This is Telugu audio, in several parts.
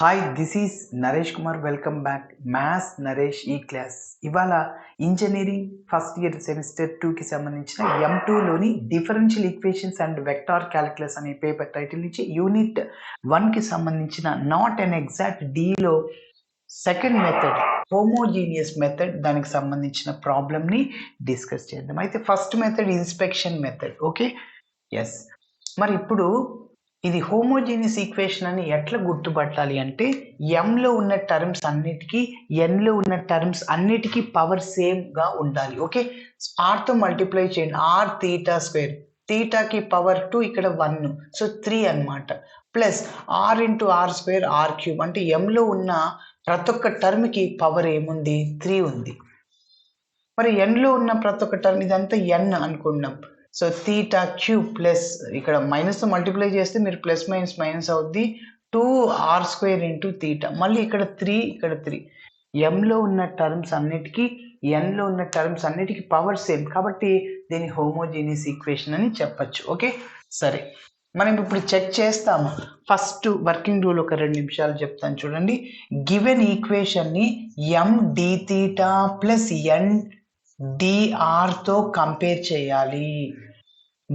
Hi, this is Naresh Kumar. Welcome back maths Naresh ఈ క్లాస్. ఇవాళ ఇంజనీరింగ్ ఫస్ట్ ఇయర్ సెమిస్టర్ 2కి సంబంధించిన M2లోని differential equations and vector calculus అనే పేపర్ టైటిల్ నుంచి యూనిట్ 1కి సంబంధించిన నాట్ అండ్ ఎగ్జాక్ట్ Dలో సెకండ్ మెథడ్ హోమోజీనియస్ మెథడ్ దానికి సంబంధించిన ప్రాబ్లమ్ని డిస్కస్ చేద్దాం. అయితే first method inspection method. Okay, yes. మరి ఇప్పుడు ఇది హోమోజీనియస్ ఈక్వేషన్ అని ఎట్లా గుర్తుపట్టాలి అంటే ఎంలో ఉన్న టర్మ్స్ అన్నిటికీ ఎన్లో ఉన్న టర్మ్స్ అన్నిటికీ పవర్ సేమ్గా ఉండాలి. ఓకే, ఆర్తో మల్టిప్లై చేయండి. ఆర్ థీటా స్క్వేర్, థీటాకి పవర్ 2, ఇక్కడ 1, సో 3 అనమాట. Plus R into R square R cube, అంటే ఎంలో ఉన్న ప్రతి ఒక్క టర్మ్కి పవర్ ఏముంది? 3 ఉంది. మరి ఎన్లో ఉన్న ప్రతి ఒక్క టర్మ్ ఇదంతా ఎన్ అనుకున్నాం. సో థీటా క్యూబ్ ప్లస్ ఇక్కడ మైనస్ మల్టిప్లై చేస్తే మీరు ప్లస్ మైనస్ అవుద్ది. 2r స్క్వేర్ ఇంటూ థీటా, మళ్ళీ ఇక్కడ 3, ఇక్కడ 3. ఎంలో ఉన్న టర్మ్స్ అన్నిటికీ ఎన్లో ఉన్న టర్మ్స్ అన్నిటికీ పవర్ సేమ్, కాబట్టి దీన్ని హోమోజీనియస్ ఈక్వేషన్ అని చెప్పచ్చు. ఓకే, సరే, మనం ఇప్పుడు చెక్ చేస్తాము. ఫస్ట్ వర్కింగ్ రూల్ ఒక 2 నిమిషాలు చెప్తాను చూడండి. గివెన్ ఈక్వేషన్ని ఎం డి థీటా ప్లస్ ఎన్ డిఆర్తో కంపేర్ చేయాలి.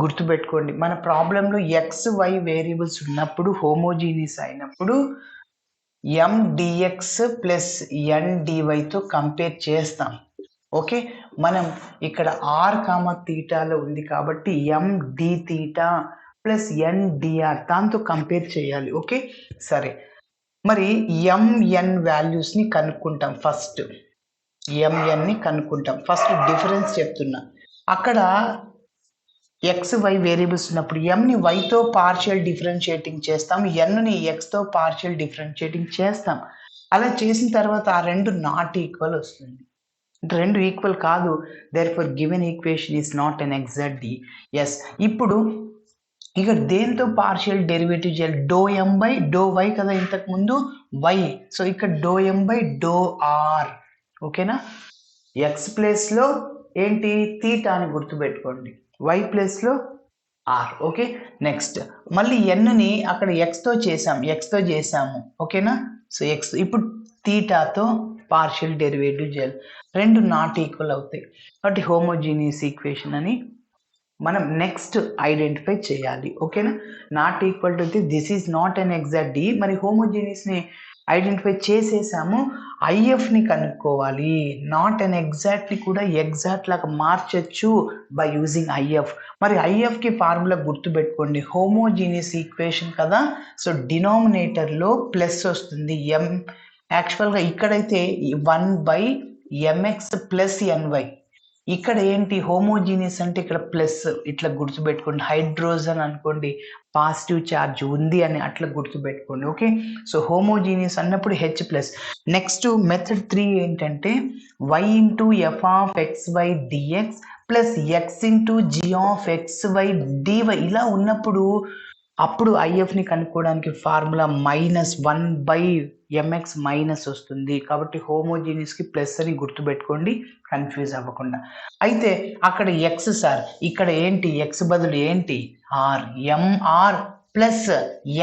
గుర్తుపెట్టుకోండి, మన ప్రాబ్లంలో ఎక్స్ వై వేరియబుల్స్ ఉన్నప్పుడు హోమోజీనియస్ అయినప్పుడు ఎం డిఎక్స్ ప్లస్ ఎన్ డివైతో కంపేర్ చేస్తాం. ఓకే, మనం ఇక్కడ ఆర్ కామ థీటాలో ఉంది కాబట్టి ఎం డి థీటా ప్లస్ ఎన్ డిఆర్ దాంతో కంపేర్ చేయాలి. ఓకే, సరే, మరి ఎంఎన్ వాల్యూస్ని కనుక్కుంటాం. ఫస్ట్ ఎంఎన్ని కనుక్కుంటాం. ఫస్ట్ డిఫరెన్స్ చెప్తున్నా. అక్కడ ఎక్స్ వై వేరియబుల్స్ ఉన్నప్పుడు ఎంని వైతో పార్షియల్ డిఫరెన్షియేటింగ్ చేస్తాం, ఎన్ని ఎక్స్తో పార్షియల్ డిఫరెన్షియేటింగ్ చేస్తాం. అలా చేసిన తర్వాత ఆ రెండు నాట్ ఈక్వల్ వస్తుంది. రెండు ఈక్వల్ కాదు, therefore given equation is not an exact D. Yes, ఇప్పుడు ఇక దేంతో పార్షియల్ డెరివేటివ్ చేయాలి? Do M by do Y కదా ఇంతకు ముందు వై, సో ఇక్కడ do M by do R. ఓకేనా, ఎక్స్ ప్లేస్లో ఏంటి? థీటా అని గుర్తుపెట్టుకోండి, వై ప్లేస్లో ఆర్. ఓకే, నెక్స్ట్ మళ్ళీ ఎన్ని అక్కడ ఎక్స్తో చేసాము. ఓకేనా, సో ఎక్స్ ఇప్పుడు థీటాతో పార్షియల్ డెరివేటివ్ చేయాలి. రెండు నాట్ ఈక్వల్ అవుతాయి, కాబట్టి హోమోజీనియస్ ఈక్వేషన్ అని మనం నెక్స్ట్ ఐడెంటిఫై చేయాలి. ఓకేనా, not equal to this is not an exact D. మరి హోమోజీనియస్ని ఐడెంటిఫై చేసేసాము, ఐఎఫ్ని కనుక్కోవాలి. నాట్ అండ్ ఎగ్జాక్ట్ని కూడా ఎగ్జాక్ట్ లాగా మార్చచ్చు బై యూజింగ్ ఐఎఫ్. మరి ఐఎఫ్కి ఫార్ములా గుర్తుపెట్టుకోండి, హోమోజీనియస్ ఈక్వేషన్ కదా, సో డినామినేటర్లో ప్లస్ వస్తుంది ఎం. యాక్చువల్గా ఇక్కడైతే 1/mx ప్లస్ ఎన్వై, ఇక్కడ ఏంటి హోమోజీనియస్ అంటే ఇక్కడ ప్లస్, ఇట్లా గుర్తుపెట్టుకోండి. హైడ్రోజన్ అనుకోండి, పాజిటివ్ ఛార్జ్ ఉంది అని అట్లా గుర్తుపెట్టుకోండి. ఓకే, సో హోమోజీనియస్ అన్నప్పుడు హెచ్ ప్లస్. నెక్స్ట్ మెథడ్ 3 ఏంటంటే y into F of X Y DX plus X into G of X Y DY. ఇలా ఉన్నప్పుడు అప్పుడు ఐఎఫ్ని కనుక్కోవడానికి ఫార్ములా -1/mx మైనస్ వస్తుంది, కాబట్టి హోమోజీనియస్కి ప్లస్ అని గుర్తుపెట్టుకోండి, కన్ఫ్యూజ్ అవ్వకుండా. అయితే అక్కడ ఎక్స్ సార్, ఇక్కడ ఏంటి? ఎక్స్ బదులు ఏంటి? ఆర్, ఎంఆర్ ప్లస్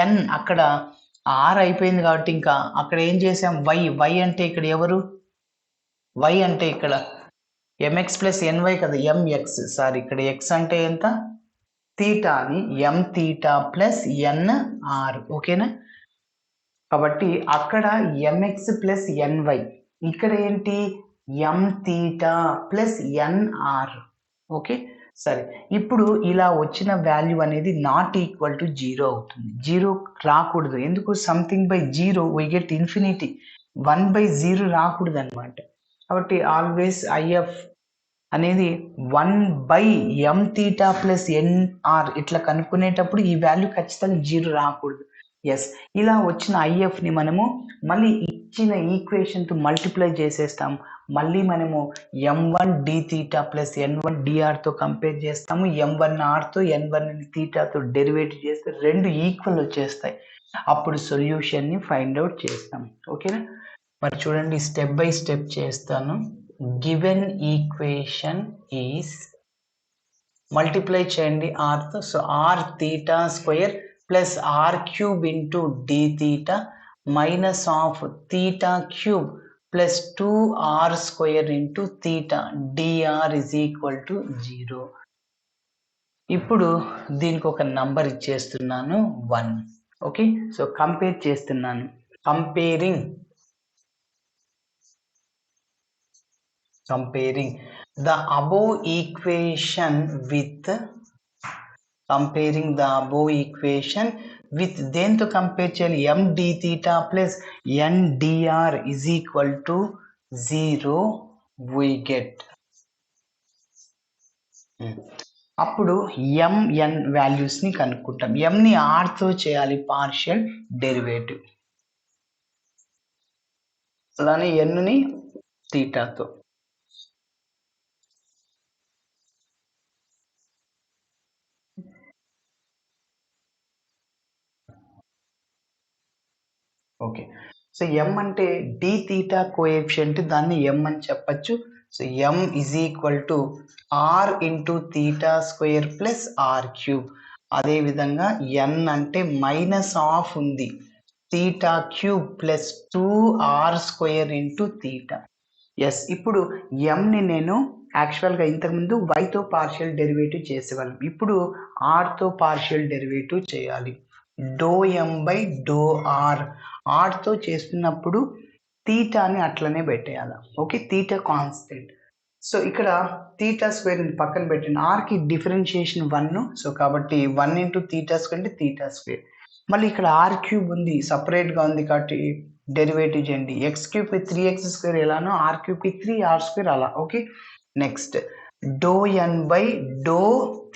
ఎన్. అక్కడ ఆర్ అయిపోయింది కాబట్టి ఇంకా అక్కడ ఏం చేసాం? వై అంటే ఇక్కడ ఎవరు? వై అంటే ఇక్కడ ఎంఎక్స్ ప్లస్ ఎన్వై కదా, ఎంఎక్స్. సార్ ఇక్కడ ఎక్స్ అంటే ఎంత? థీటా అని, ఎం థీటా ప్లస్ ఎన్ఆర్. ఓకేనా, కాబట్టి అక్కడ ఎంఎక్స్ ప్లస్ ఎన్వై, ఇక్కడ ఏంటి? ఎం థీటా ప్లస్ ఎన్ఆర్. ఓకే, సరే, ఇప్పుడు ఇలా వచ్చిన వాల్యూ అనేది నాట్ ఈక్వల్ టు 0 అవుతుంది. 0 రాకూడదు, ఎందుకు? Something by 0 we get infinity, 1/0 రాకూడదు అనమాట. కాబట్టి ఆల్వేస్ ఐఎఫ్ అనేది 1/m థీటా ప్లస్ ఎన్ఆర్ ఇట్లా కనుక్కునేటప్పుడు ఈ వాల్యూ ఖచ్చితంగా 0 రాకూడదు. ఎస్, ఇలా వచ్చిన ఐఎఫ్ని మనము మళ్ళీ ఇచ్చిన ఈక్వేషన్తో మల్టిప్లై చేసేస్తాం. మళ్ళీ మనము m1 d theta plus n1 డిఆర్తో కంపేర్ చేస్తాము. m1 ఆర్తో n1 థీటాతో డెరివేటివ్ చేస్తే రెండు ఈక్వల్ వచ్చేస్తాయి. అప్పుడు సొల్యూషన్ని ఫైండ్ అవుట్ చేస్తాం. ఓకేనా, మరి చూడండి, స్టెప్ బై స్టెప్ చేస్తాను. గివెన్ ఈక్వేషన్ ఈస్, మల్టిప్లై చేయండి ఆర్తో, so r theta square plus are cube into d theta minus of theta cube plus 2r square into theta dr is equal to 0. ఇప్పుడు దీనికి ఒక నంబర్ ఇచ్చేస్తున్నాను 1. ఓకే, సో కంపేర్ చేస్తున్నాను. Comparing the above equation with దేంతో కంపేర్ చేయాలి? m d theta plus n dr is equal to 0 we get. అప్పుడు mn వాల్యూస్ ని కనుక్కుంటాం. m ని r తో చేయాలి పార్షియల్ డెరివేటివ్, అలానే n ని థీటాతో. ఓకే, సో m అంటే d theta కోఎఫిషియంట్, దాన్ని m అని చెప్పచ్చు. So m is equal to r into theta square plus r cube. అదే విధంగా n అంటే మైనస్ ఆఫ్ ఉంది, theta cube plus 2r square into theta. Yes, ఇప్పుడు m ని నేను యాక్చువల్గా ఇంతకుముందు y తో పార్షియల్ డెరివేటివ్ చేసేవాళ్ళం, ఇప్పుడు r తో పార్షియల్ డెరివేటివ్ చేయాలి. Doe m by do r, ఆర్తో చేస్తున్నప్పుడు తీటాని అట్లనే పెట్టేయాలి. Okay, theta constant. సో ఇక్కడ తీటా స్క్వేర్ పక్కన పెట్టండి, ఆర్కి డిఫరెన్షియేషన్ 1, సో కాబట్టి 1 ఇంటూ తీటా స్క్వేర్ అంటే తీటా స్క్వేర్. మళ్ళీ ఇక్కడ ఆర్ క్యూబ్ ఉంది, సపరేట్గా ఉంది కాబట్టి డెరివేటివ్ చేయండి. ఎక్స్ క్యూబ్ 3x స్క్వేర్ ఎలానో ఆర్ క్యూబ్కి 3r స్క్వేర్ అలా. Okay, next do N by do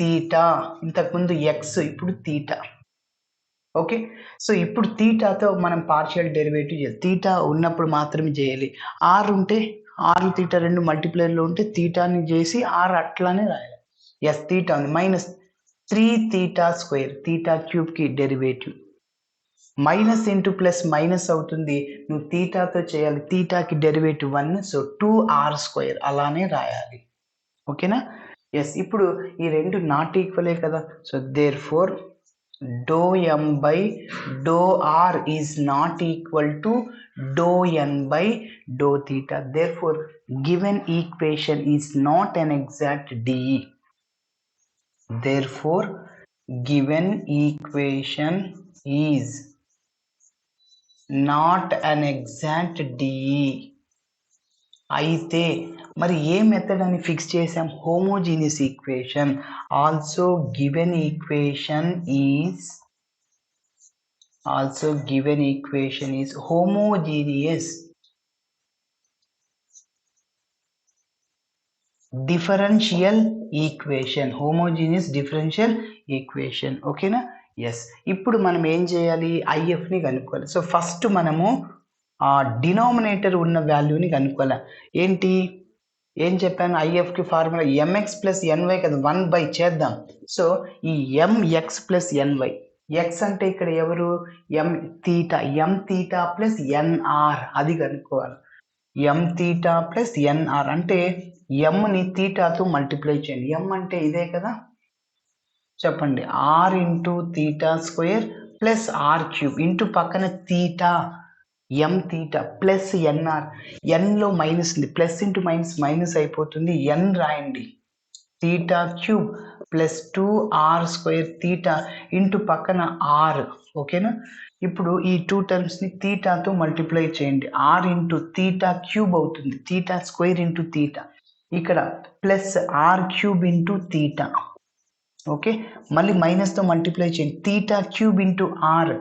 theta, ఇంతకుముందు ఎక్స్ ఇప్పుడు తీటా. ఓకే, సో ఇప్పుడు తీటాతో మనం పార్షియల్ డెరివేటివ్ చేయాలి. తీటా ఉన్నప్పుడు మాత్రమే చేయాలి. ఆర్ ఉంటే ఆర్ తీటా రెండు మల్టిప్లైర్లో ఉంటే తీటాని చేసి ఆర్ అట్లానే రాయాలి. ఎస్, తీటా ఉంది మైనస్ 3 తీటా స్క్వేర్, తీటా క్యూబ్కి derivative. Minus into plus minus అవుతుంది, నువ్వు తీటాతో చేయాలి. తీటాకి డెరివేటివ్ 1, సో 2r స్క్వేర్ అలానే రాయాలి. ఓకేనా? ఎస్, ఇప్పుడు ఈ రెండు నాట్ ఈక్వలే కదా, so therefore dou m by dou r is not equal to dou n by dou theta. Therefore, given equation is not an exact DE. Therefore, given equation is not an exact DE. అయితే మరి ఏ మెథడ్ అని ఫిక్స్ చేసాం? Homogeneous equation. Also given equation is homogeneous differential equation. ఓకేనా? ఎస్, ఇప్పుడు మనం ఏం చేయాలి? ఐఎఫ్ని కనుక్కోవాలి. సో ఫస్ట్ మనము ఆ డినామినేటర్ ఉన్న వాల్యూని కనుక్కోవాలి. ఏం చెప్పాను? ఐఎఫ్కి ఫార్ములా ఎంఎక్స్ ప్లస్ ఎన్వై కదా, 1 చేద్దాం. సో ఈ ఎంఎక్స్ ప్లస్ ఎన్వై, ఎక్స్ అంటే ఇక్కడ ఎవరు? ఎం తీటా ప్లస్ ఎన్ఆర్, అది కనుక్కోవాలి. ఎం తీటా ప్లస్ ఎన్ఆర్ అంటే ఎంని తీటాతో మల్టిప్లై చేయండి. ఎం అంటే ఇదే కదా, చెప్పండి. R into theta square plus are cube into పక్కన theta, M theta plus NR. ఎన్లో మైనస్ ఉంది, ప్లస్ ఇంటూ మైనస్ అయిపోతుంది, ఎన్ రాయండి. Theta cube plus 2r square theta into పక్కన ఆర్. ఓకేనా? ఇప్పుడు ఈ 2 టర్మ్స్ని తీటాతో మల్టిప్లై చేయండి. ఆర్ ఇంటూ తీటా క్యూబ్ అవుతుంది, తీటా స్క్వేర్ ఇంటూ తీటా. ఇక్కడ plus are cube into theta. Okay, మళ్ళీ మైనస్తో మల్టిప్లై చేయండి. Theta cube into R,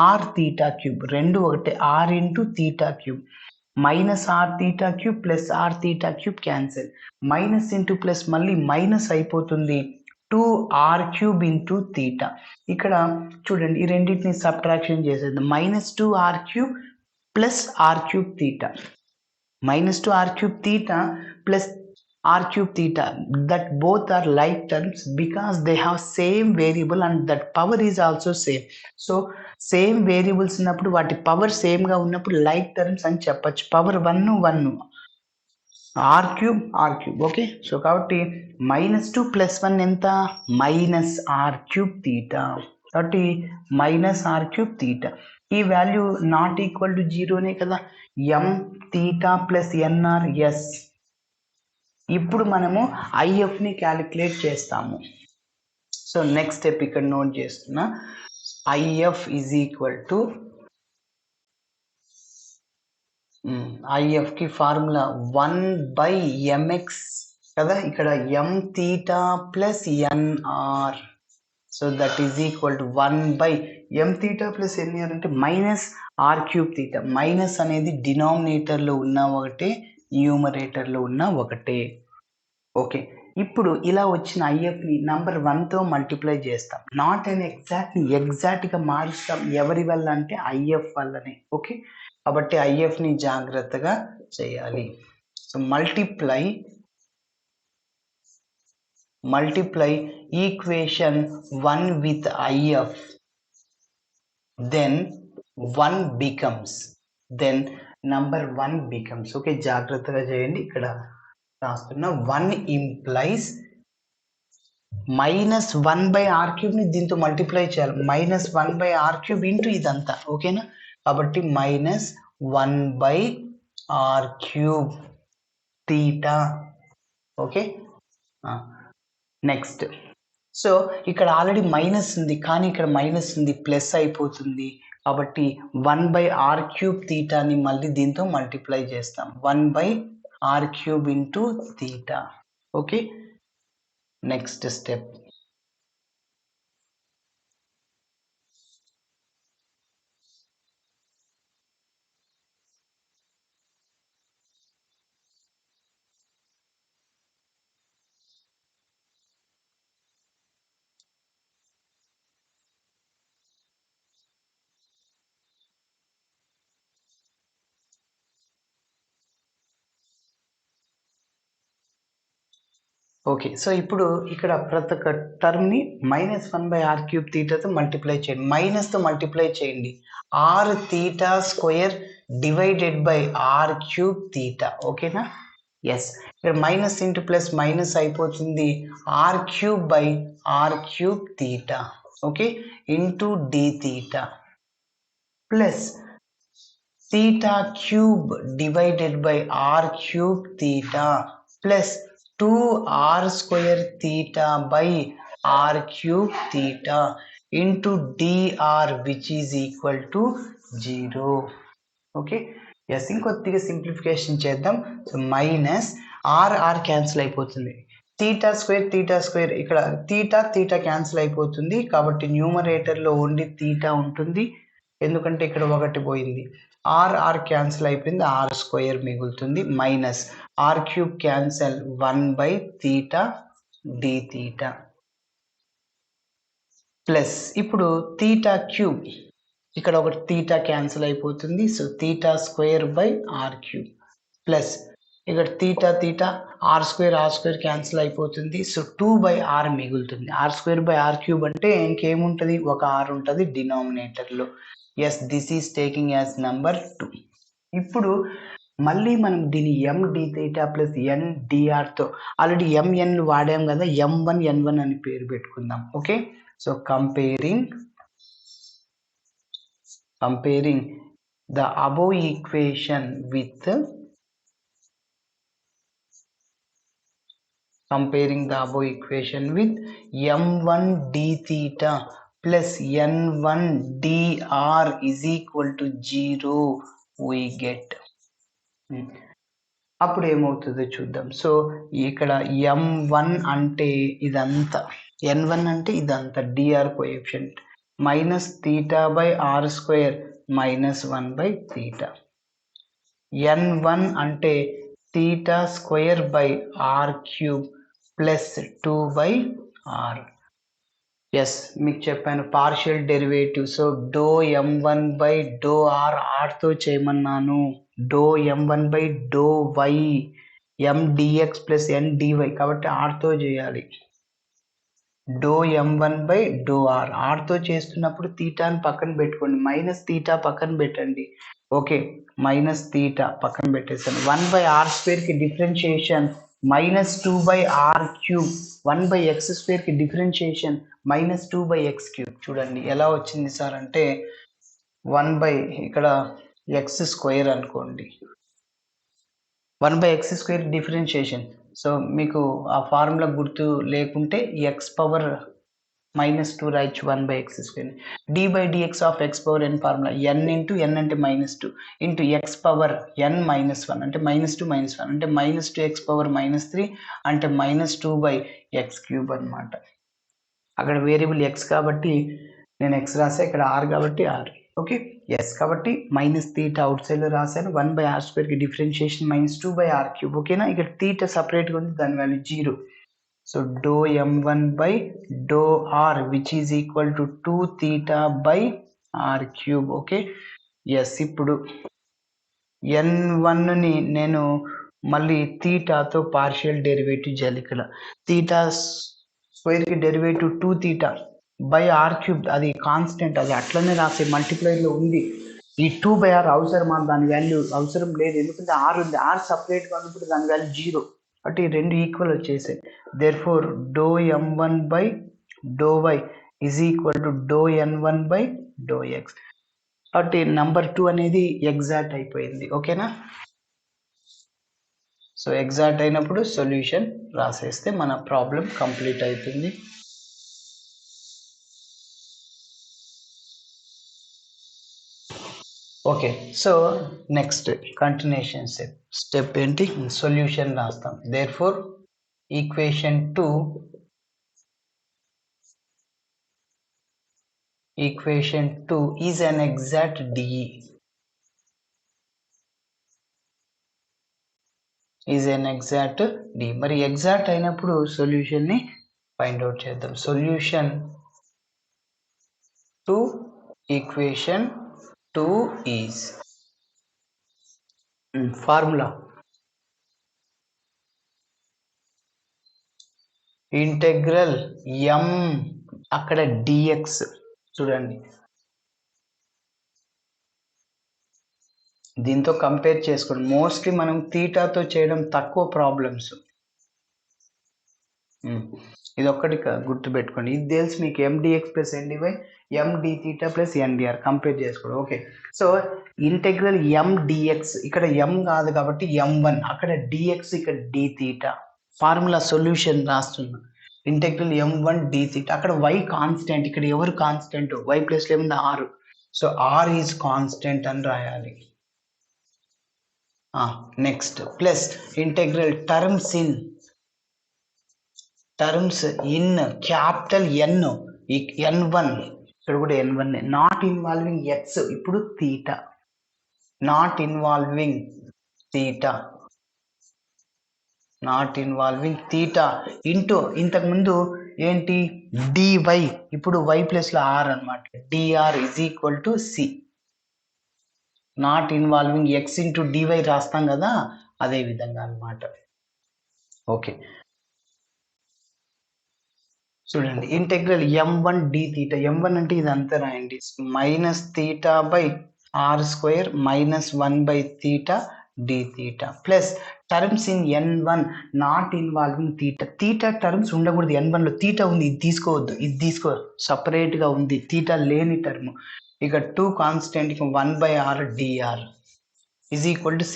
R theta cube, రెండు ఒకటే, R into theta cube. Minus R theta cube plus R theta cube cancel, minus into plus మళ్ళీ మైనస్ అయిపోతుంది, 2r క్యూబ్ ఇంటూ తీటా. ఇక్కడ చూడండి, ఈ రెండింటిని సబ్ట్రాక్షన్ చేసేద్దాం. Minus 2r cube plus are cube theta, minus 2r cube theta plus r cube theta, that both are like terms because they have same variable and that power is also same. So same variables ఉన్నప్పుడు వాటి పవర్ సేమ్ గా ఉన్నప్పుడు లైక్ టర్మ్స్ అని చెప్పచ్చు. Power 1 r cube. Okay, so కాబట్టి -2 + 1 ఎంత? -r³ theta. కాబట్టి మైనస్ ఆర్ క్యూబ్ తీటా. ఈ వాల్యూ నాట్ ఈక్వల్ టు జీరోనే కదా, m theta plus n r yes. ఇప్పుడు మనము ఐఎఫ్ని క్యాలిక్యులేట్ చేస్తాము. సో నెక్స్ట్ స్టెప్ ఇక్కడ నోట్ చేస్తున్నా, ఐఎఫ్ ఈజ్ ఈక్వల్ టు ఐఎఫ్కి ఫార్ములా 1/mx కదా, ఇక్కడ m theta plus n r. So that is equal to 1/m theta plus n r అంటే minus r cube theta. Minus అనేది డినామినేటర్లో ఉన్న ఒకటే, న్యూమరేటర్లో ఉన్న ఒకటే. ఓకే, ఇప్పుడు ఇలా వచ్చిన ఐఎఫ్ని నంబర్ 1తో మల్టిప్లై చేస్తాం. నాట్ అండ్ ఎగ్జాక్ట్గా మారుస్తాం. ఎవరి వల్ల అంటే ఐఎఫ్ వల్లనే. ఓకే, కాబట్టి ఐఎఫ్ని జాగ్రత్తగా చేయాలి. So multiply equation 1 with IF, then 1 becomes, then number 1 becomes. Okay, జాగ్రత్తగా చేయండి. ఇక్కడ రాస్తున్న 1 implies -1/r³ ని దీంతో మల్టిప్లై చేయాలి. -1/r³ ఇంటూ ఇదంతా. ఓకేనా, కాబట్టి -1/r³ theta. Okay, next. So ఇక్కడ ఆల్రెడీ మైనస్ ఉంది, కానీ ఇక్కడ మైనస్ ఉంది, ప్లస్ అయిపోతుంది. కాబట్టి 1/r³ తీటాని మళ్ళీ దీంతో మల్టిప్లై చేస్తాం. 1/r³ into theta. Okay, next step. Okay, so ఇప్పుడు ఇక్కడ ప్రతి ఒక్క టర్మ్ని -1/r³ తీటాతో మల్టిప్లై చేయండి. మైనస్తో మల్టిప్లై చేయండి. r theta square divided by r³ theta. ఓకేనా, ఎస్. ఇక్కడ మైనస్ ఇంటూ ప్లస్ మైనస్ అయిపోతుంది, r³ theta. Okay, into d theta plus theta cube divided by r³ theta plus 2r² theta by r³ theta into dr which is equal to 0. Okay, yes. ఇంకొద్దిగా సింప్లిఫికేషన్ చేద్దాం. సో మైనస్ r క్యాన్సిల్ అయిపోతుంది, తీటా స్క్వేర్ ఇక్కడ తీటా క్యాన్సిల్ అయిపోతుంది. కాబట్టి న్యూమరేటర్లో ఓన్లీ తీటా ఉంటుంది, ఎందుకంటే ఇక్కడ ఒకటి పోయింది. r క్యాన్సిల్ అయిపోయింది, r² మిగులుతుంది. మైనస్ r³ క్యాన్సిల్ 1/తీటా d తీటా ప్లస్ ఇప్పుడు తీటా క్యూబ్, ఇక్కడ ఒకటి తీటా క్యాన్సిల్ అయిపోతుంది. So theta square by r³ plus ఇక్కడ తీటా r² క్యాన్సిల్ అయిపోతుంది. సో 2/r మిగులుతుంది. r²/r³ అంటే ఇంకేముంటుంది, ఒక r ఉంటుంది డినామినేటర్లో. Yes, this is taking as number 2. ఇప్పుడు మళ్ళీ మనం దీని m d theta plus n drతో ఆల్రెడీ mn వాడాం కదా, m1 n1 అని పేరు పెట్టుకుందాం. Okay, so comparing the above equation with m1 d theta plus n1 dr is equal to 0 we get. అప్పుడు ఏమవుతుందో చూద్దాం. సో ఇక్కడ m1 అంటే ఇదంతా, n1 అంటే ఇదంతా, dr coefficient minus theta by r² -1/తీటా. n1 అంటే theta square by r³ plus 2/r. Yes, మీకు చెప్పాను partial derivative. So doe m1 by doe r, ఆర్తో చేయమన్నాను. Doe m1 by doe y m dx plus n dy, కాబట్టి ఆర్తో చేయాలి. Doe m1 by doe r, ఆర్తో చేస్తున్నప్పుడు తీటాని పక్కన పెట్టుకోండి, మైనస్ తీటా పక్కన పెట్టండి. ఓకే, మైనస్ తీటా పక్కన పెట్టేసాను. 1/r² కి డిఫరెన్షియేషన్ -2/r³ 1/x² కి డిఫరెన్షియేషన్ -2/x³ చూడండి ఎలా వచ్చింది సార్ అంటే 1 ఇక్కడ x² అనుకోండి 1/x² డిఫరెన్షియేషన్. సో మీకు ఆ ఫార్ములా గుర్తు లేకుంటే x⁻−2 రాయొచ్చు 1/x². d/dx of x⁻n formula n into n అంటే -2 ఇంటూ x⁻n−1 అంటే -2 -1 అంటే -2x⁻−3 అంటే -2/x³ అనమాట. అక్కడ వేరియబుల్ x కాబట్టి నేను x రాసా, ఇక్కడ r కాబట్టి r. ఓకే, ఎస్ కాబట్టి -θ అవుట్ సైడ్ లో రాశాను. 1/r² కి డిఫరెన్షియేషన్ -2/r³. ఓకేనా, ఇక్కడ θ సపరేట్గా ఉంది, దాని value 0. So ∂m1/∂r which is equal to 2θ/r³. Okay, yes ఇప్పుడు n1ని నేను మళ్ళీ థీటాతో పార్షియల్ డెరివేటివ్ చేయాలి. ఇక్కడ θ² కి డెరివేటివ్ 2θ/r³, అది కాన్స్టెంట్, అది అట్లనే రాసే మల్టిప్లైర్లో ఉంది. ఈ 2/r అవసరమా, దాని వాల్యూ అవసరం లేదు, ఎందుకంటే r ఉంది, r సపరేట్గా ఉన్నప్పుడు దాని వాల్యూ 0 కాబట్టి ఈ రెండు ఈక్వల్ వచ్చేసాయి. Therefore ∂m1/∂y is equal to ∂n1/∂x. కాబట్టి నంబర్ 2 అనేది ఎగ్జాక్ట్ అయిపోయింది. ఓకేనా, సో ఎగ్జాక్ట్ అయినప్పుడు సొల్యూషన్ రాసేస్తే మన ప్రాబ్లం కంప్లీట్ అవుతుంది. Okay, so next continuation step ఏంటి, సొల్యూషన్ రాస్తాం. Therefore equation 2 is an exact DE. Is an exact D. మరి ఎగ్జాక్ట్ అయినప్పుడు సొల్యూషన్ ని ఫైండ్ అవుట్ చేద్దాం. Solution to equation 2 is formula integral m అక్కడ dx. చూడండి, దీంతో కంపేర్ చేసుకోండి. మోస్ట్లీ మనం థీటాతో చేయడం తక్కువ ప్రాబ్లమ్స్. ఇది ఒక్కటి గుర్తుపెట్టుకోండి, ఇది తెలుసు మీకు, mdx + ndy mdθ + ndr compare చేసుకోండి. Okay, so integral m dx, ఇక్కడ m కాదు కాబట్టి m1, అక్కడ dx, ఇక్కడ dθ. ఫార్ములా సొల్యూషన్ రాస్తున్నా, ఇంటెగ్రల్ m1 dθ. అక్కడ y కాన్స్టెంట్, ఇక్కడ ఎవరు కాన్స్టెంట్, y ప్లస్ ఏముంది r. So r is constant అని రాయాలి. Next plus integral terms in capital N n1, ఇక్కడ కూడా n1, నాట్ ఇన్వాల్వింగ్ x, ఇప్పుడు థీట, నాట్ ఇన్వాల్వింగ్ థీటా ఇంటూ ఇంతకుముందు ఏంటి dy, ఇప్పుడు y ప్లస్లో r అనమాట, dr is equal to c. Not involving x into dy రాస్తాం కదా, అదే విధంగా అనమాట. ఓకే, చూడండి, ఇంటెగ్రల్ m1 dθ, m1 అంటే ఇదంతా రాయండి, -θ/r² -1/θ dθ plus terms in n1 not involving theta terms ఉండకూడదు, n1లో థీటా ఉంది, ఇది తీసుకోవద్దు, ఇది సపరేట్గా ఉంది, థీటా లేని టర్మ్. ఇక 2 కాన్స్టెంట్కి 1/r dr is equal to c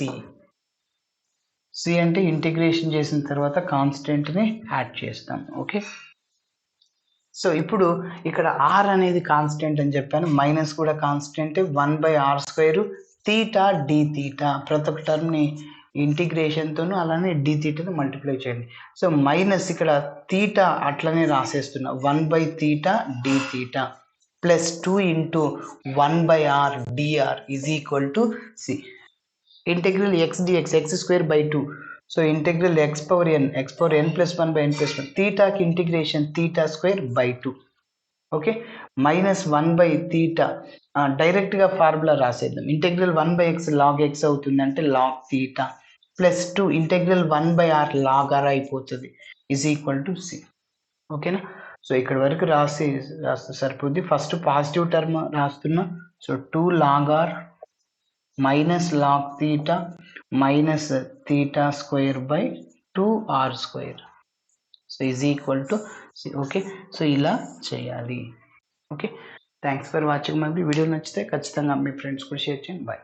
అంటే ఇంటిగ్రేషన్ చేసిన తర్వాత కాన్స్టెంట్ని యాడ్ చేస్తాం. ఓకే, సో ఇప్పుడు ఇక్కడ r అనేది కాన్స్టెంట్ అని చెప్పాను, మైనస్ కూడా కాన్స్టెంట్, 1/r² థీటా dθ. ప్రతి ఒక్క టర్మ్ని ఇంటిగ్రేషన్తోనూ అలానే dθని మల్టిప్లై చేయండి. సో మైనస్ ఇక్కడ థీటా అట్లనే రాసేస్తున్నా, 1/θ dθ plus 2 into 1/r dr is equal to c. Integral x dx x²/2. So integral xn +1/n+1 థీటాకి ఇంటిగ్రేషన్ θ²/2. ఓకే, -1/θ డైరెక్ట్గా ఫార్ములా రాసేద్దాం. ఇంటెగ్రల్ 1/x log x అవుతుంది అంటే log θ plus 2 integral 1/r log r అయిపోతుంది, ఈజ్ ఈక్వల్ టు c. ఓకేనా, సో ఇక్కడ వరకు రాస్తే సరిపోద్ది. ఫస్ట్ పాజిటివ్ టర్మ్ రాస్తున్నా, so 2 log r minus log θ minus θ² /2r². So is equal to okay. So ఇలా చేయాలి. Okay. Thanks for watching my video. నచ్చితే ఖచ్చితంగా మీ ఫ్రెండ్స్ కూడా షేర్ చేయండి. బాయ్.